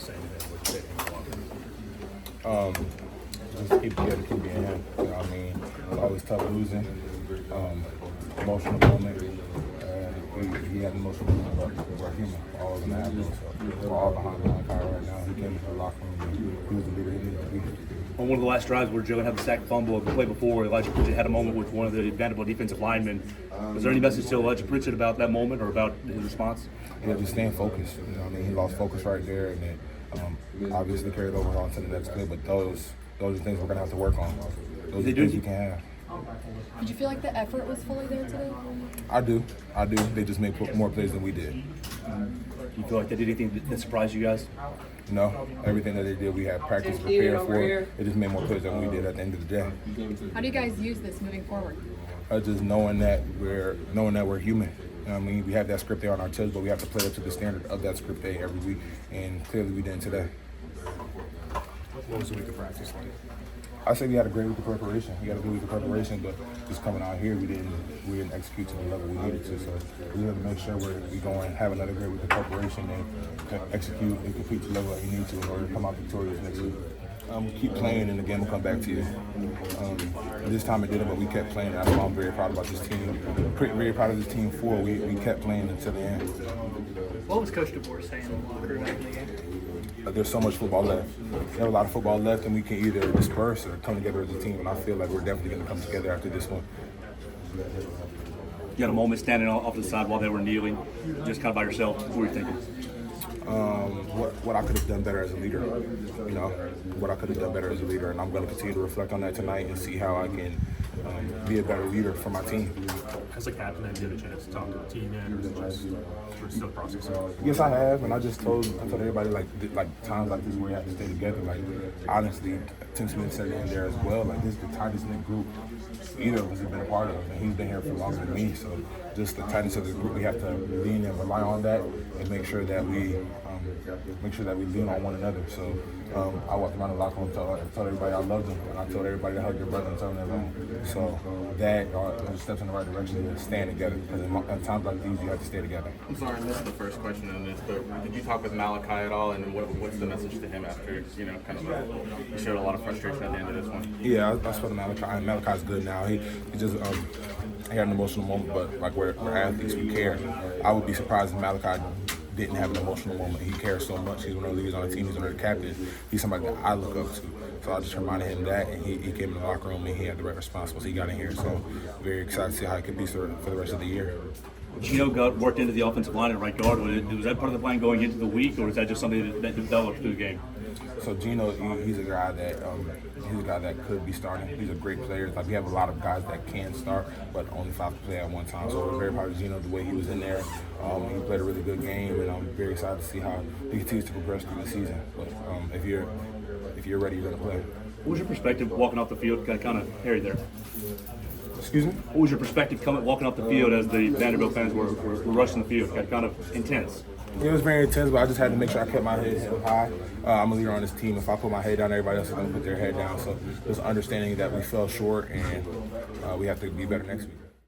you say to them? What you say to him? Just keep together, keep being him. You know what I mean? It's always tough losing. Emotional moment. He had an emotional moment, but we're human. All gonna happen. So we're all behind Malachi right now. He came into the locker room and he was the leader he needed to be. On one of the last drives where Joe had the sack fumble, the play before, Elijah Pritchett had a moment with one of the Vanderbilt defensive linemen. Was there any message to Elijah Pritchett about that moment or about his response? Yeah, just staying focused. You know what I mean? He lost focus right there, and then obviously carried over onto the next play. But those are things we're gonna have to work on. Those are things we can have. Did you feel like the effort was fully there today? I do. They just made more plays than we did. You feel like they did anything that surprised you guys? No, everything that they did, we had practice prepared for. It just made more plays than we did at the end of the day. How do you guys use this moving forward? Just knowing that we're human. You know what I mean? We have that script there on our chest, but we have to play up to the standard of that script day every week, and clearly we didn't today. What was the week of practice like? I say we had a great week of preparation. We had a good week of preparation, but just coming out here, we didn't execute to the level we needed to. So we have to make sure we go and have another great week of preparation and execute and compete to the level that we need to in order to come out victorious next week. Keep playing, and the game will come back to you. This time it didn't, but we kept playing. That's why I'm very proud about this team. Very proud of this team. We kept playing until the end. What was Coach DeBoer saying in the locker room after the game? There's so much football left. We have a lot of football left, and we can either disperse or come together as a team. And I feel like we're definitely going to come together after this one. You had a moment standing off to the side while they were kneeling, just kind of by yourself. What were you thinking? What I could have done better as a leader, you know, what I could have done better as a leader, and I'm going to continue to reflect on that tonight and see how I can be a better leader for my team. As a captain, have you had a chance to talk to the team yet, or is it just we're still processing? Yes, I have, and I told everybody like times like this where you have to stay together. Like honestly, Tim Smith said it in there as well. Like this is the tightest knit group either of us have been a part of, and he's been here for longer than me. So just the tightness of the group, we have to lean and rely on that, and make sure that we lean on one another. So I walked around the locker room, told everybody I loved them, and I told everybody to hug their brother and tell them they're wrong. So that are steps in the right direction to stand together. Because in times like these, you have to stay together. I'm sorry, I missed the first question on this, but did you talk with Malachi at all, and what's the message to him after, you showed a lot of frustration at the end of this one? Yeah, I spoke to Malachi, and Malachi's good now. He just he had an emotional moment, but like we're athletes, we care. I would be surprised if Malachi didn't have an emotional moment. He cares so much. He's one of the leaders on the team. He's one of the captains. He's somebody that I look up to. So I just reminded him that, and he came in the locker room and he had the right response once he got in here. So very excited to see how he can be for the rest of the year. Gino got worked into the offensive line at right guard. Was that part of the plan going into the week, or is that just something that developed through the game? So Gino, he's a guy that could be starting. He's a great player. Like we have a lot of guys that can start, but only 5 can play at one time. So we're very proud of Gino, the way he was in there. He played a really good game, and I'm very excited to see how he continues to progress through the season. But if you're ready, you're gonna play. What was your perspective walking off the field? Got kind of hairy there. Excuse me? What was your perspective walking off the field as the Vanderbilt fans were rushing the field? Got kind of intense. It was very intense, but I just had to make sure I kept my head held high. I'm a leader on this team. If I put my head down, everybody else is going to put their head down. So just understanding that we fell short and we have to be better next week.